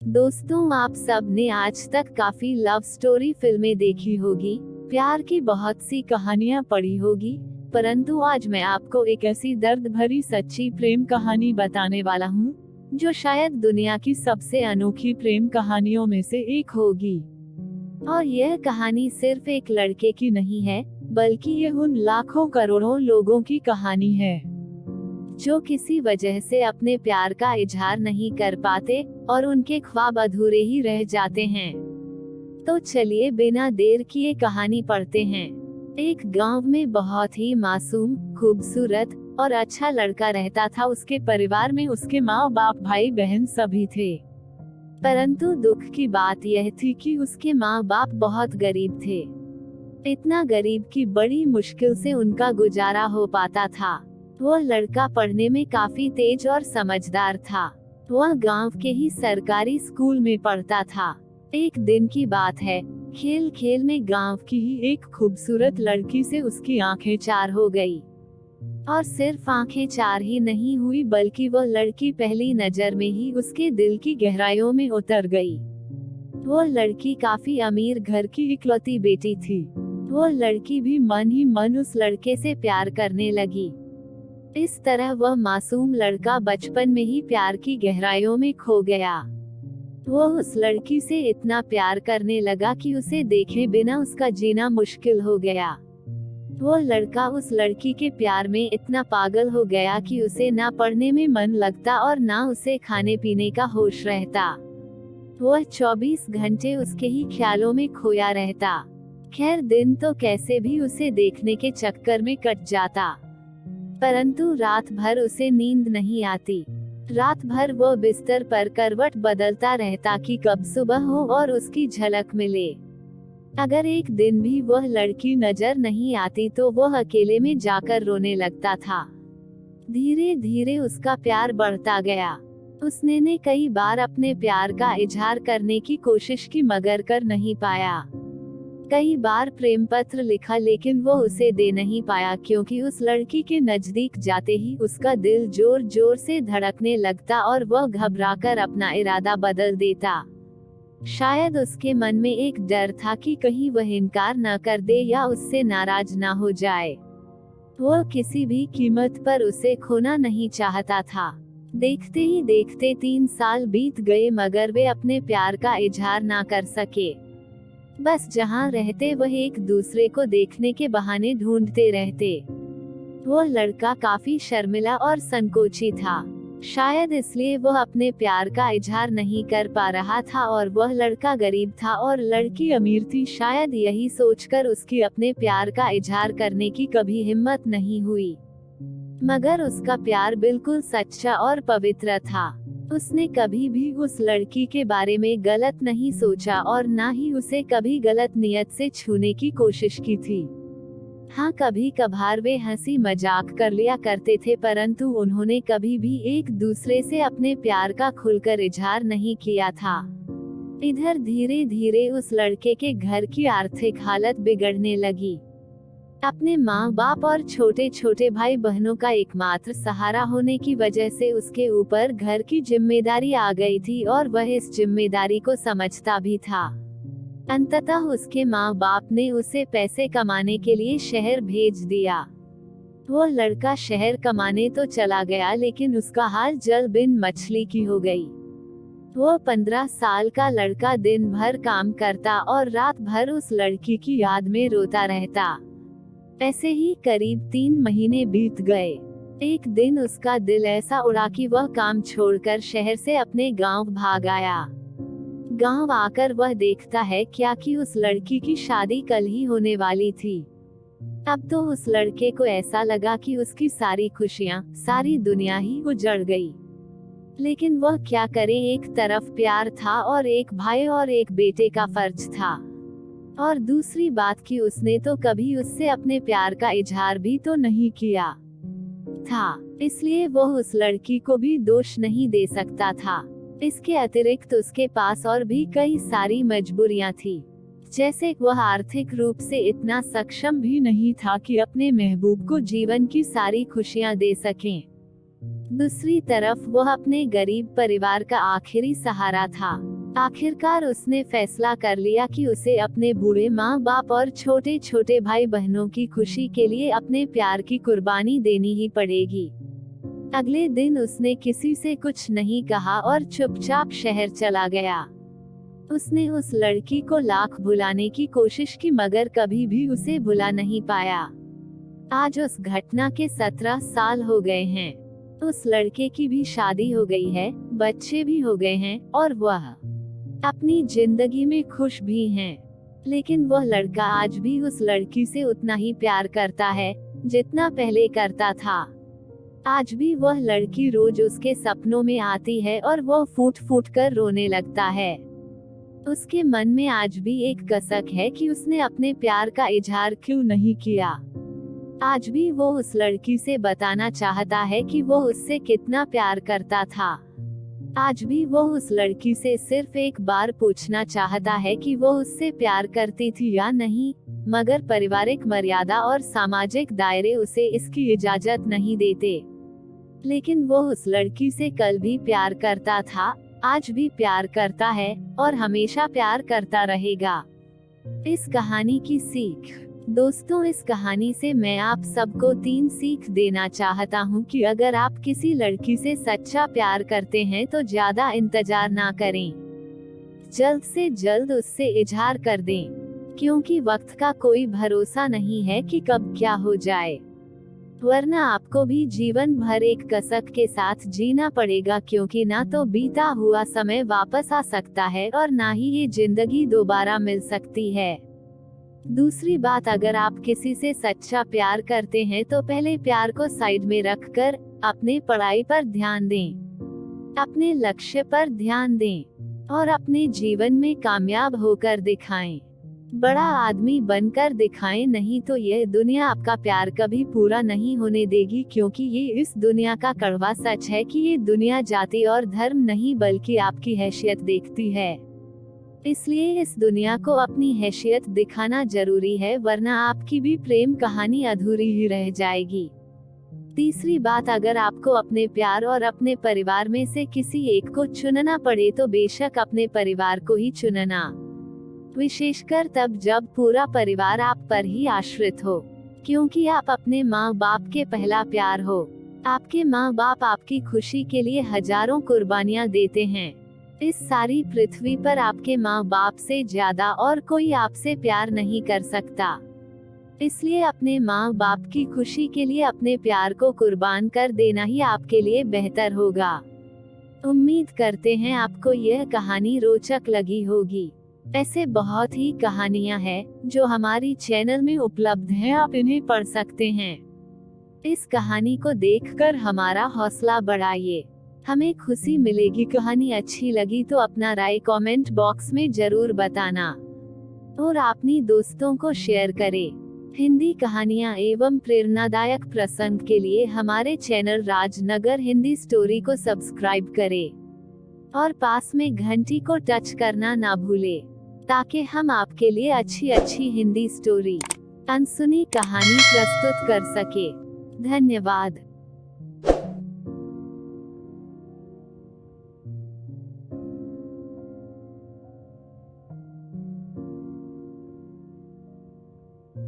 दोस्तों, आप सब ने आज तक काफी लव स्टोरी फिल्में देखी होगी, प्यार की बहुत सी कहानियां पढ़ी होगी, परंतु आज मैं आपको एक ऐसी दर्द भरी सच्ची प्रेम कहानी बताने वाला हूँ, जो शायद दुनिया की सबसे अनोखी प्रेम कहानियों में से एक होगी। और यह कहानी सिर्फ एक लड़के की नहीं है, बल्कि यह उन लाखों करोड़ों लोगों की कहानी है जो किसी वजह से अपने प्यार का इजहार नहीं कर पाते और उनके ख्वाब अधूरे ही रह जाते हैं। तो चलिए बिना देर किए कहानी पढ़ते हैं। एक गांव में बहुत ही मासूम, खूबसूरत और अच्छा लड़का रहता था। उसके परिवार में उसके माँ बाप, भाई बहन सभी थे। परंतु दुख की बात यह थी कि उसके माँ बाप बहुत गरीब थे। इतना गरीब कि बड़ी मुश्किल से उनका गुजारा हो पाता था। वह लड़का पढ़ने में काफी तेज और समझदार था। वह गांव के ही सरकारी स्कूल में पढ़ता था। एक दिन की बात है, खेल खेल में गांव की ही एक खूबसूरत लड़की से उसकी आंखें चार हो गई। और सिर्फ आंखें चार ही नहीं हुई, बल्कि वह लड़की पहली नजर में ही उसके दिल की गहराइयों में उतर गई। वह लड़की काफी अमीर घर की इकलौती बेटी थी। वह लड़की भी मन ही मन उस लड़के से प्यार करने लगी। इस तरह वह मासूम लड़का बचपन में ही प्यार की गहराइयों में खो गया। वह उस लड़की से इतना प्यार करने लगा कि उसे देखे बिना उसका जीना मुश्किल हो गया। वह लड़का उस लड़की के प्यार में इतना पागल हो गया कि उसे ना पढ़ने में मन लगता और ना उसे खाने पीने का होश रहता। वह 24 घंटे उसके ही ख्यालों में खोया रहता। खैर, दिन तो कैसे भी उसे देखने के चक्कर में कट जाता, परंतु रात भर उसे नींद नहीं आती। रात भर वह बिस्तर पर करवट बदलता रहता कि कब सुबह हो और उसकी झलक मिले। अगर एक दिन भी वह लड़की नजर नहीं आती तो वह अकेले में जाकर रोने लगता था। धीरे धीरे उसका प्यार बढ़ता गया। उसने कई बार अपने प्यार का इजहार करने की कोशिश की, मगर कर नहीं पाया। कई बार प्रेम पत्र लिखा, लेकिन वो उसे दे नहीं पाया, क्योंकि उस लड़की के नजदीक जाते ही उसका दिल जोर जोर से धड़कने लगता और वह घबराकर अपना इरादा बदल देता। शायद उसके मन में एक डर था कि कहीं वह इनकार न कर दे या उससे नाराज ना हो जाए। वह किसी भी कीमत पर उसे खोना नहीं चाहता था। देखते ही देखते 3 साल बीत गए, मगर वे अपने प्यार का इजहार ना कर सके। बस जहाँ रहते वह एक दूसरे को देखने के बहाने ढूंढते रहते। वह लड़का काफी शर्मिला और संकोची था। शायद इसलिए वह अपने प्यार का इजहार नहीं कर पा रहा था, और वह लड़का गरीब था और लड़की अमीर थी। शायद यही सोचकर उसकी अपने प्यार का इजहार करने की कभी हिम्मत नहीं हुई। मगर उसका प्यार बिल्कुल सच्चा और पवित्र था। उसने कभी भी उस लड़की के बारे में गलत नहीं सोचा और ना ही उसे कभी गलत नियत से छूने की कोशिश की थी। हाँ, कभी कभार वे हंसी मजाक कर लिया करते थे, परंतु उन्होंने कभी भी एक दूसरे से अपने प्यार का खुलकर इजहार नहीं किया था। इधर धीरे धीरे उस लड़के के घर की आर्थिक हालत बिगड़ने लगी। अपने माँ बाप और छोटे छोटे भाई बहनों का एकमात्र सहारा होने की वजह से उसके ऊपर घर की जिम्मेदारी आ गई थी, और वह इस जिम्मेदारी को समझता भी था। अंततः उसके माँ बाप ने उसे पैसे कमाने के लिए शहर भेज दिया। वो लड़का शहर कमाने तो चला गया, लेकिन उसका हाल जल बिन मछली की हो गई। वो 15 साल का लड़का दिन भर काम करता और रात भर उस लड़की की याद में रोता रहता। ऐसे ही करीब 3 महीने बीत गए। एक दिन उसका दिल ऐसा उड़ा कि वह काम छोड़कर शहर से अपने गांव भाग आया। गांव आकर वह देखता है क्या कि उस लड़की की शादी कल ही होने वाली थी। अब तो उस लड़के को ऐसा लगा कि उसकी सारी खुशियां, सारी दुनिया ही उजड़ गई। लेकिन वह क्या करे, एक तरफ प्यार था और एक भाई और एक बेटे का फर्ज था, और दूसरी बात कि उसने तो कभी उससे अपने प्यार का इजहार भी तो नहीं किया था, इसलिए वह उस लड़की को भी दोष नहीं दे सकता था। इसके अतिरिक्त उसके पास और भी कई सारी मजबूरियां थी, जैसे वह आर्थिक रूप से इतना सक्षम भी नहीं था कि अपने महबूब को जीवन की सारी खुशियां दे सकें। दूसरी तरफ वह अपने गरीब परिवार का आखिरी सहारा था। आखिरकार उसने फैसला कर लिया कि उसे अपने बूढ़े माँ बाप और छोटे छोटे भाई बहनों की खुशी के लिए अपने प्यार की कुर्बानी देनी ही पड़ेगी। अगले दिन उसने किसी से कुछ नहीं कहा और चुपचाप शहर चला गया। उसने उस लड़की को लाख भुलाने की कोशिश की मगर कभी भी उसे भुला नहीं पाया। आज उस घटना के 17 साल हो गए हैं। उस लड़के की भी शादी हो गई है, बच्चे भी हो गए हैं और वह अपनी जिंदगी में खुश भी हैं। लेकिन वह लड़का आज भी उस लड़की से उतना ही प्यार करता है जितना पहले करता था। आज भी वह लड़की रोज उसके सपनों में आती है और वह फूट फूट कर रोने लगता है। उसके मन में आज भी एक कसक है कि उसने अपने प्यार का इजहार क्यों नहीं किया। आज भी वो उस लड़की से बताना चाहता है कि वो उससे कितना प्यार करता था। आज भी वो उस लड़की से सिर्फ एक बार पूछना चाहता है कि वो उससे प्यार करती थी या नहीं, मगर पारिवारिक मर्यादा और सामाजिक दायरे उसे इसकी इजाजत नहीं देते। लेकिन वो उस लड़की से कल भी प्यार करता था, आज भी प्यार करता है और हमेशा प्यार करता रहेगा। इस कहानी की सीख। दोस्तों, इस कहानी से मैं आप सबको 3 सीख देना चाहता हूँ कि अगर आप किसी लड़की से सच्चा प्यार करते हैं तो ज्यादा इंतजार ना करें, जल्द से जल्द उससे इजहार कर दें, क्योंकि वक्त का कोई भरोसा नहीं है कि कब क्या हो जाए। वरना आपको भी जीवन भर एक कसक के साथ जीना पड़ेगा, क्योंकि ना तो बीता हुआ समय वापस आ सकता है और ना ही ये जिंदगी दोबारा मिल सकती है। दूसरी बात, अगर आप किसी से सच्चा प्यार करते हैं तो पहले प्यार को साइड में रखकर अपने पढ़ाई पर ध्यान दें, अपने लक्ष्य पर ध्यान दें और अपने जीवन में कामयाब होकर दिखाएं, बड़ा आदमी बनकर दिखाएं, नहीं तो यह दुनिया आपका प्यार कभी पूरा नहीं होने देगी। क्योंकि ये इस दुनिया का कड़वा सच है कि ये दुनिया जाति और धर्म नहीं बल्कि आपकी हैसियत देखती है। इसलिए इस दुनिया को अपनी हैसियत दिखाना जरूरी है, वरना आपकी भी प्रेम कहानी अधूरी ही रह जाएगी। तीसरी बात, अगर आपको अपने प्यार और अपने परिवार में से किसी एक को चुनना पड़े तो बेशक अपने परिवार को ही चुनना, विशेषकर तब जब पूरा परिवार आप पर ही आश्रित हो, क्योंकि आप अपने माँ बाप के पहला प्यार हो। आपके माँ बाप आपकी खुशी के लिए हजारों कुर्बानियाँ देते हैं। इस सारी पृथ्वी पर आपके माँ बाप से ज्यादा और कोई आपसे प्यार नहीं कर सकता। इसलिए अपने माँ बाप की खुशी के लिए अपने प्यार को कुर्बान कर देना ही आपके लिए बेहतर होगा। उम्मीद करते हैं आपको यह कहानी रोचक लगी होगी। ऐसे बहुत ही कहानियां हैं जो हमारी चैनल में उपलब्ध हैं, आप इन्हें पढ़ सकते हैं। इस कहानी को देखकर हमारा हौसला बढ़ाइए, हमें खुशी मिलेगी। कहानी अच्छी लगी तो अपना राय कमेंट बॉक्स में जरूर बताना और अपनी दोस्तों को शेयर करें। हिंदी कहानियाँ एवं प्रेरणादायक प्रसंग के लिए हमारे चैनल राजनगर हिंदी स्टोरी को सब्सक्राइब करें और पास में घंटी को टच करना ना भूले, ताकि हम आपके लिए अच्छी हिंदी स्टोरी अनसुनी कहानी प्रस्तुत कर सके। धन्यवाद।